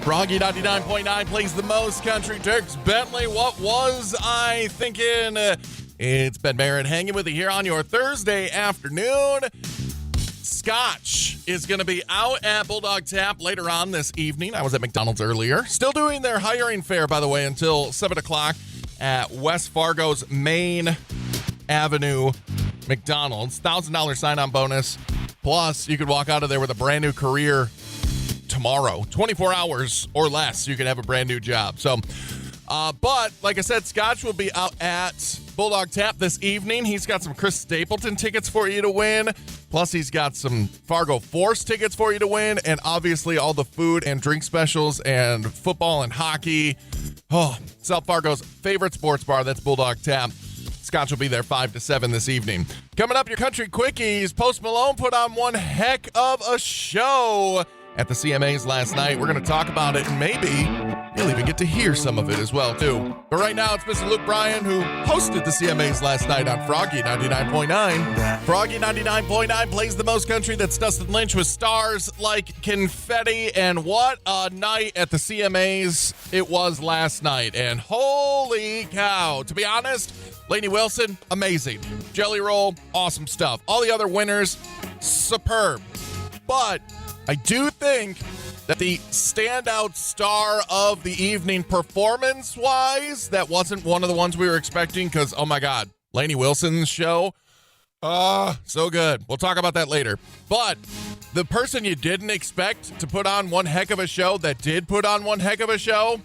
Froggy 99.9 plays the most country. Turks Bentley, what was I thinking? It's Ben Barrett hanging with you here on your Thursday afternoon. Scotch is going to be out at Bulldog Tap later on this evening. I was at McDonald's earlier. Still doing their hiring fair, by the way, until 7 o'clock at West Fargo's Main Avenue McDonald's. $1,000 sign-on bonus. Plus, you could walk out of there with a brand new career tomorrow. 24 hours or less, you can have a brand new job. So, but like I said, Scotch will be out at Bulldog Tap this evening. He's got some Chris Stapleton tickets for you to win. Plus, he's got some Fargo Force tickets for you to win. And obviously, all the food and drink specials and football and hockey. Oh, South Fargo's favorite sports bar. That's Bulldog Tap. Scotch will be there 5 to 7 this evening. Coming up, your country quickies. Post Malone put on one heck of a show at the CMAs last night. We're going to talk about it, and maybe you'll even get to hear some of it as well, too. But right now, it's Mr. Luke Bryan, who hosted the CMAs last night on Froggy 99.9. Froggy 99.9 plays the most country. That's Dustin Lynch with Stars Like Confetti. And what a night at the CMAs it was last night. And holy cow. To be honest, Lainey Wilson, amazing. Jelly Roll, awesome stuff. All the other winners, superb. But I do think that the standout star of the evening performance-wise, that wasn't one of the ones we were expecting because, oh my God, Lainey Wilson's show, so good. We'll talk about that later. But the person you didn't expect to put on one heck of a show that did put on one heck of a show,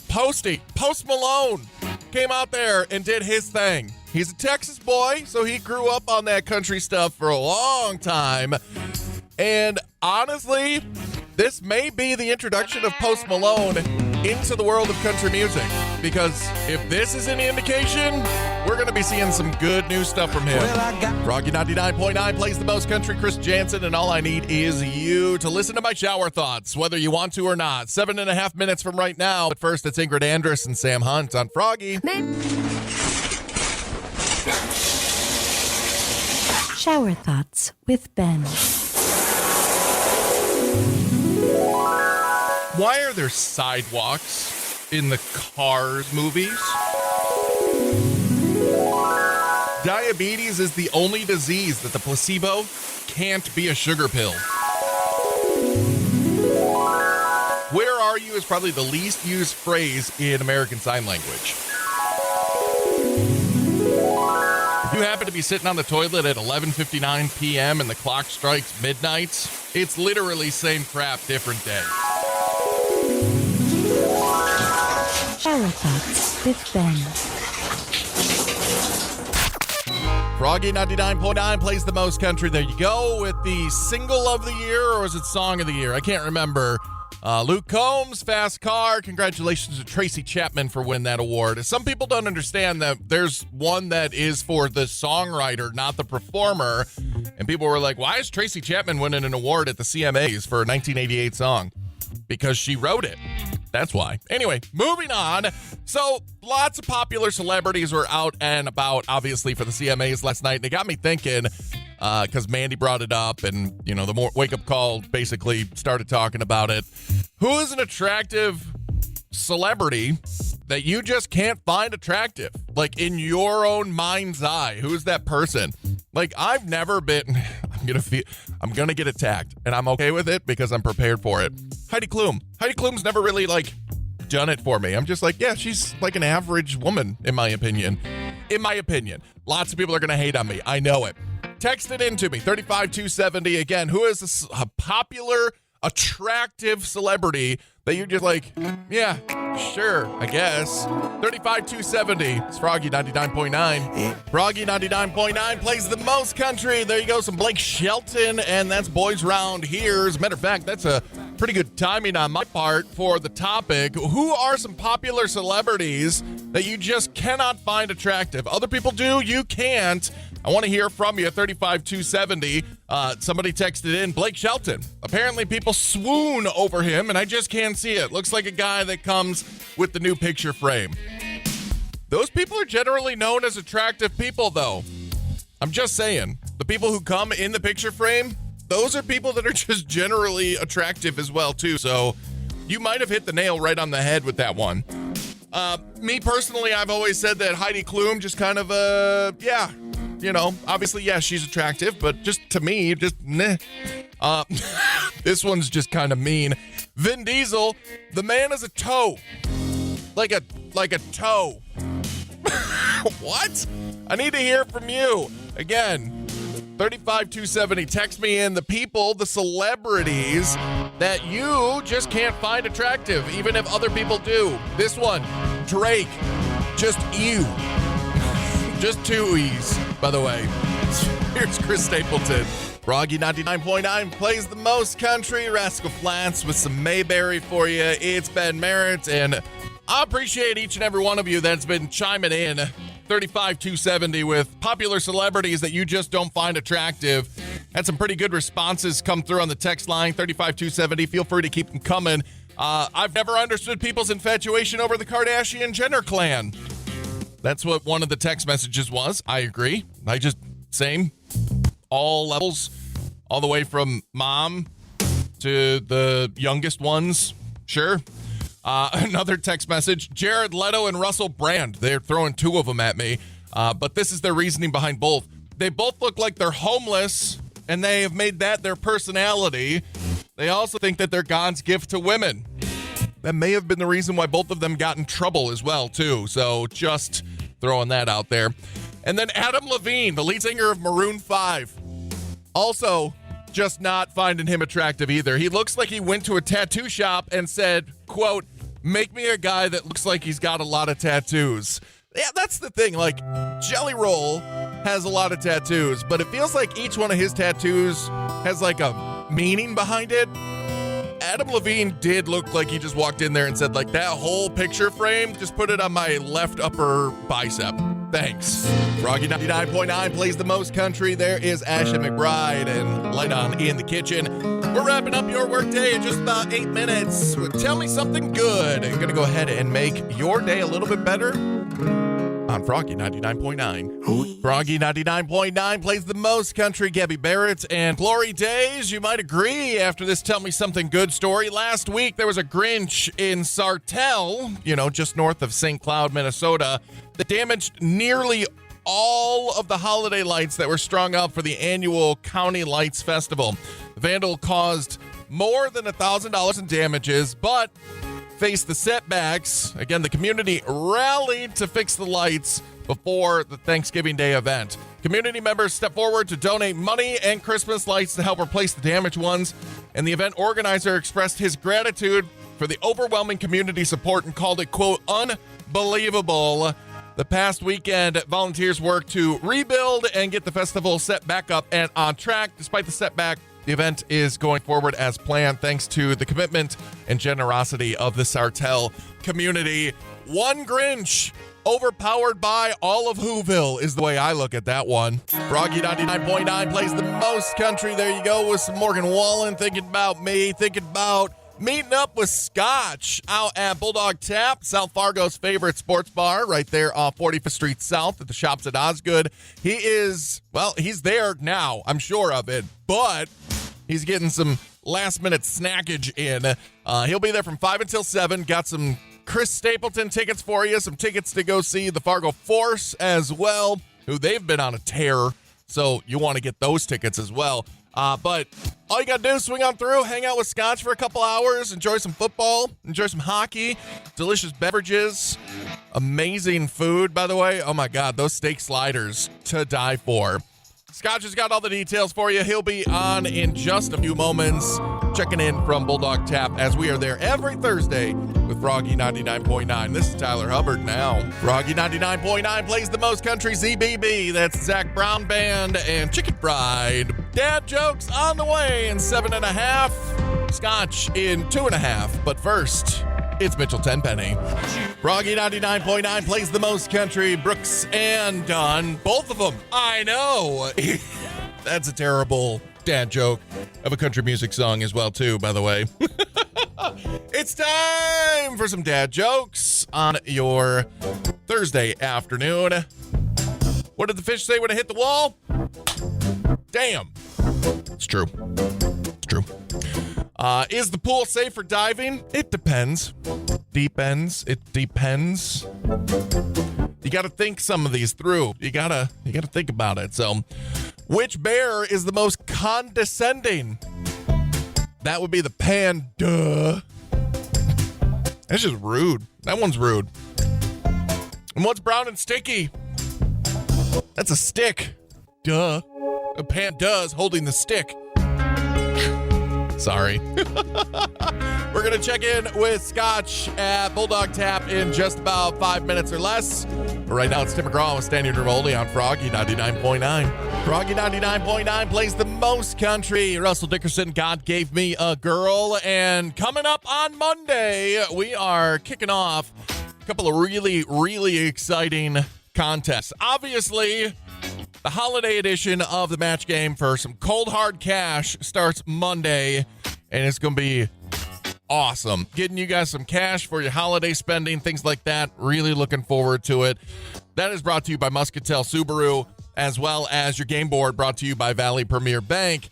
Post Malone, came out there and did his thing. He's a Texas boy, so he grew up on that country stuff for a long time. And honestly, this may be the introduction of Post Malone into the world of country music. Because if this is any indication, we're going to be seeing some good new stuff from him. Froggy 99.9 plays the most country. Chris Jansen, and all I need is you to listen to my shower thoughts, whether you want to or not. 7.5 minutes from right now. But first, it's Ingrid Andress and Sam Hunt on Froggy. Shower thoughts with Ben. Why are there sidewalks in the Cars movies? Diabetes is the only disease that the placebo can't be a sugar pill. Where are you is probably the least used phrase in American Sign Language. If you happen to be sitting on the toilet at 11:59 p.m. and the clock strikes midnight, it's literally same crap, different day. Shower thoughts with Ben. Froggy 99.9 plays the most country. There you go with the single of the year, or is it song of the year? I can't remember. Luke Combs, Fast Car. Congratulations to Tracy Chapman for winning that award. Some people don't understand that there's one that is for the songwriter, not the performer. And people were like, why is Tracy Chapman winning an award at the CMAs for a 1988 song? Because she wrote it. That's why. Anyway, moving on. So lots of popular celebrities were out and about, obviously, for the CMAs last night. And it got me thinking, because Mandy brought it up and, you know, the wake-up call basically started talking about it. Who is an attractive celebrity that you just can't find attractive? Like, in your own mind's eye, who's that person? Like, I've never been... I'm gonna get attacked, and I'm okay with it because I'm prepared for it. Heidi Klum. Heidi Klum's never really, like, done it for me. I'm just like, yeah, she's like an average woman, in my opinion. In my opinion. Lots of people are gonna hate on me. I know it. Text it in to me, 35270. Again, who is a popular, attractive celebrity that you're just like, yeah, sure, I guess. 35270. It's Froggy 99.9. Froggy 99.9 plays the most country. There you go, some Blake Shelton, and that's Boys Round Here. As a matter of fact, that's a pretty good timing on my part for the topic. Who are some popular celebrities that you just cannot find attractive? Other people do, you can't. I want to hear from you, 35270. Somebody texted in, Blake Shelton. Apparently people swoon over him, and I just can't see it. Looks like a guy that comes with the new picture frame. Those people are generally known as attractive people, though. I'm just saying. The people who come in the picture frame, those are people that are just generally attractive as well, too. So You might have hit the nail right on the head with that one. Me personally, I've always said that Heidi Klum just kind of, obviously, yeah, she's attractive, but just to me, just meh. This one's just kind of mean. Vin Diesel, the man is a toe. Like a toe. What? I need to hear from you. Again, 35270. Text me in the people, the celebrities that you just can't find attractive, even if other people do. This one, Drake. Just you. Just two E's, by the way. Here's Chris Stapleton. Froggy 99.9 plays the most country. Rascal Flats with some Mayberry for you. It's Ben Merritt, and I appreciate each and every one of you that's been chiming in. 35270 with popular celebrities that you just don't find attractive. Had some pretty good responses come through on the text line, 35270. Feel free to keep them coming. I've never understood people's infatuation over the Kardashian-Jenner clan. That's what one of the text messages was. I agree. Same. All levels, all the way from mom to the youngest ones. Sure. Another text message, Jared Leto and Russell Brand. They're throwing two of them at me, but this is their reasoning behind both. They both look like they're homeless, and they have made that their personality. They also think that they're God's gift to women. That may have been the reason why both of them got in trouble as well, too. So just throwing that out there. And then Adam Levine, the lead singer of Maroon 5. Also, just not finding him attractive either. He looks like he went to a tattoo shop and said, quote, "Make me a guy that looks like he's got a lot of tattoos." Yeah, that's the thing. Like, Jelly Roll has a lot of tattoos, but it feels like each one of his tattoos has like a meaning behind it. Adam Levine did look like he just walked in there and said, like, that whole picture frame, just put it on my left upper bicep. Thanks. Froggy 99.9 plays the most country. There is Ashley McBride and Light On in the Kitchen. We're wrapping up your workday in just about 8 minutes with Tell Me Something Good. I'm going to go ahead and make your day a little bit better on Froggy 99.9. Froggy 99.9 plays the most country. Gabby Barrett and Glory Days. You might agree after this Tell Me Something Good story. Last week, there was a Grinch in Satrell, just north of St. Cloud, Minnesota, that damaged nearly all of the holiday lights that were strung up for the annual County Lights Festival. The vandal caused more than $1,000 in damages, but faced the setbacks. Again, the community rallied to fix the lights before the Thanksgiving Day event. Community members stepped forward to donate money and Christmas lights to help replace the damaged ones, and the event organizer expressed his gratitude for the overwhelming community support and called it, quote, unbelievable. The past weekend, volunteers worked to rebuild and get the festival set back up and on track. Despite the setback, the event is going forward as planned thanks to the commitment and generosity of the Sartell community. One Grinch overpowered by all of Whoville is the way I look at that one. Froggy 99.9 plays the most country. There you go with some Morgan Wallen thinking about me, thinking about meeting up with Scotch out at Bulldog Tap, South Fargo's favorite sports bar, right there off 45th Street South at the shops at Osgood. He's there now, I'm sure of it, but he's getting some last-minute snackage in. He'll be there from 5 until 7. Got some Chris Stapleton tickets for you, some tickets to go see the Fargo Force as well, who they've been on a tear, so you want to get those tickets as well. But all you got to do is swing on through, hang out with Scotch for a couple hours, enjoy some football, enjoy some hockey, delicious beverages, amazing food, by the way. Oh, my God, those steak sliders to die for. Scotch has got all the details for you. He'll be on in just a few moments, checking in from Bulldog Tap as we are there every Thursday with Froggy 99.9. This is Tyler Hubbard now. Froggy 99.9 plays the most country. ZBB. That's Zach Brown Band and Chicken Fried. Dad jokes on the way in 7.5. Scotch in 2.5. But first, it's Mitchell Tenpenny. Froggy 99.9 plays the most country. Brooks and Dunn. Both of them. I know. That's a terrible dad joke of a country music song as well, too, by the way. It's time for some dad jokes on your Thursday afternoon. What did the fish say when it hit the wall? Damn. It's true. It's true. Is the pool safe for diving? It depends. Deep ends. It depends. You got to think some of these through. You gotta think about it. So, which bear is the most condescending? That would be the panda. That's just rude. That one's rude. And what's brown and sticky? That's a stick. Duh. A panda's holding the stick. Sorry. We're going to check in with Scotch at Bulldog Tap in just about 5 minutes or less. But right now, it's Tim McGraw with Standard Remotely on Froggy 99.9. Froggy 99.9 plays the most country. Russell Dickerson, God Gave Me a Girl. And coming up on Monday, we are kicking off a couple of really, really exciting contests. Obviously, the holiday edition of the match game for some cold hard cash starts Monday, and it's going to be awesome. Getting you guys some cash for your holiday spending, things like that. Really looking forward to it. That is brought to you by Muscatel Subaru, as well as your game board brought to you by Valley Premier Bank.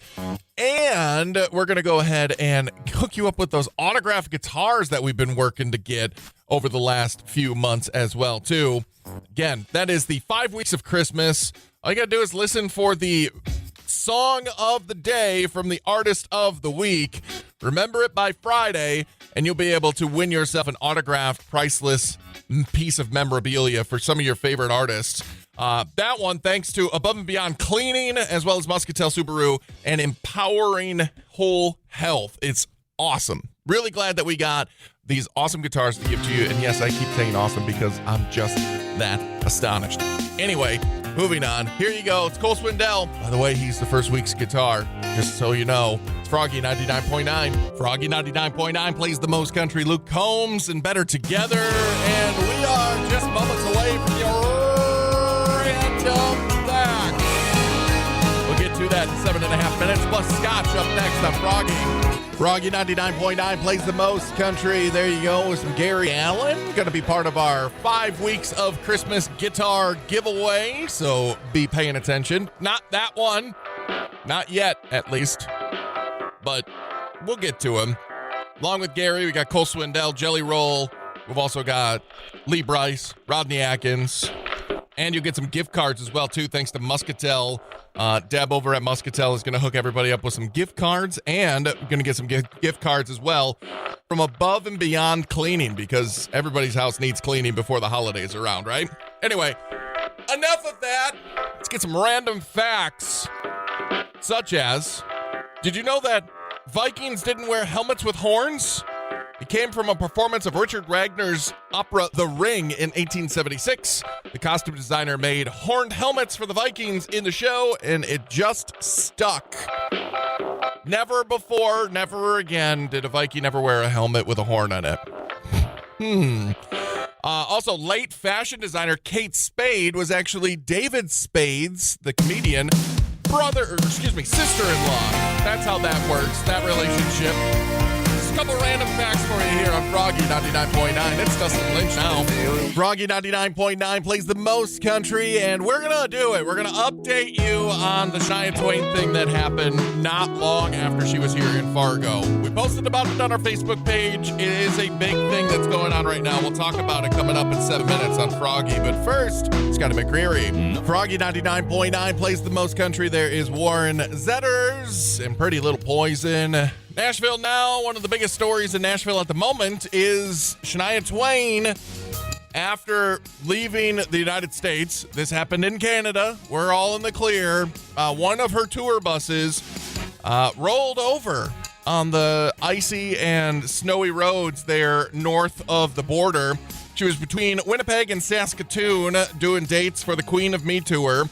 And we're going to go ahead and hook you up with those autographed guitars that we've been working to get over the last few months as well, too. Again, that is the 5 weeks of Christmas. All you got to do is listen for the song of the day from the artist of the week. Remember it by Friday, and you'll be able to win yourself an autographed, priceless piece of memorabilia for some of your favorite artists. That one, thanks to Above and Beyond Cleaning, as well as Muscatel Subaru and Empowering Whole Health. It's awesome. Really glad that we got these awesome guitars to give to you. And yes, I keep saying awesome because I'm just that astonished. Anyway, moving on. Here you go. It's Cole Swindell. By the way, he's the first week's guitar, just so you know. It's Froggy 99.9. Froggy 99.9 plays the most country. Luke Combs and Better Together. And we are just moments away from your random fact. We'll get to that in 7.5 minutes. Plus Scotch up next on Froggy. Froggy 99.9 plays the most country. There you go with some Gary Allen. Going to be part of our 5 weeks of Christmas guitar giveaway. So be paying attention. Not that one. Not yet, at least. But we'll get to him. Along with Gary, we got Cole Swindell, Jelly Roll. We've also got Lee Bryce, Rodney Atkins. And you'll get some gift cards as well, too, thanks to Muscatel. Deb over at Muscatel is going to hook everybody up with some gift cards, and we're going to get some gift cards as well from Above and Beyond Cleaning, because everybody's house needs cleaning before the holidays are around, right? Anyway, enough of that. Let's get some random facts, such as, did you know that Vikings didn't wear helmets with horns? It came from a performance of Richard Wagner's opera The Ring in 1876. The costume designer made horned helmets for the Vikings in the show, and it just stuck. Never before, never again did a Viking ever wear a helmet with a horn on it. Also, late fashion designer Kate Spade was actually David Spade's, the comedian, sister-in-law. That's how that works, that relationship. A couple random facts for you here on Froggy 99.9. It's Dustin Lynch now. Froggy 99.9 plays the most country, and we're going to do it. We're going to update you on the Shania Twain thing that happened not long after she was here in Fargo. We posted about it on our Facebook page. It is a big thing that's going on right now. We'll talk about it coming up in 7 minutes on Froggy. But first, Scotty McCreery. Froggy 99.9 plays the most country. There is Warren Zetters and Pretty Little Poison. Nashville Now, one of the biggest stories in Nashville at the moment is Shania Twain. After leaving the United States, this happened in Canada, we're all in the clear, one of her tour buses rolled over on the icy and snowy roads there north of the border. She was between Winnipeg and Saskatoon doing dates for the Queen of Me tour.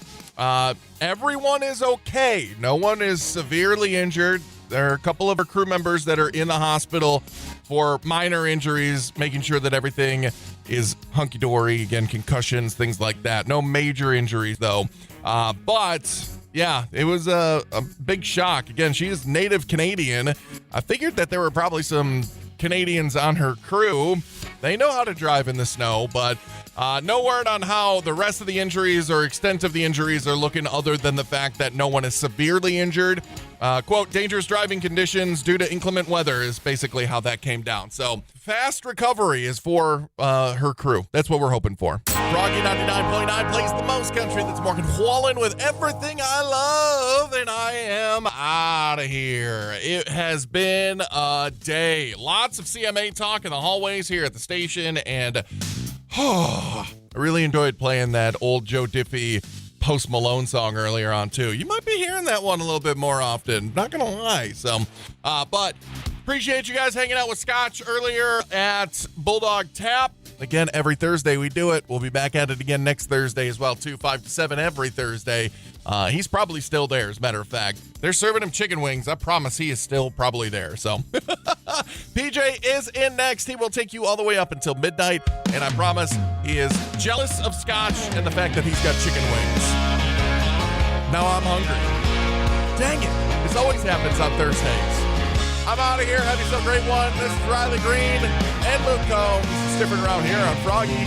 Everyone is okay. No one is severely injured. There are a couple of her crew members that are in the hospital for minor injuries, making sure that everything is hunky-dory. Again, concussions, things like that. No major injuries, though. But, yeah, it was a big shock. Again, she is native Canadian. I figured that there were probably some Canadians on her crew. They know how to drive in the snow, but No word on how the rest of the injuries or extent of the injuries are looking other than the fact that no one is severely injured. Quote, dangerous driving conditions due to inclement weather is basically how that came down. So fast recovery is for her crew. That's what we're hoping for. Froggy 99.9 plays the most country that's Morgan Wallen with everything I love, and I am out of here. It has been a day. Lots of CMA talk in the hallways here at the station, and I really enjoyed playing that old Joe Diffie Post Malone song earlier on too. You might be hearing that one a little bit more often, not gonna lie. So but appreciate you guys hanging out with Scotch earlier at Bulldog Tap. Again, every Thursday we do it. We'll be back at it again next Thursday as well too, 5 to 7 every Thursday. He's probably still there, as a matter of fact. They're serving him chicken wings. I promise he is still probably there. So PJ is in next. He will take you all the way up until midnight, and I promise he is jealous of Scotch and the fact that he's got chicken wings. Now I'm hungry. Dang it. This always happens on Thursdays. I'm out of here. Have yourself a great one. This is Riley Green and Luke Combs. It's different around here on Froggy.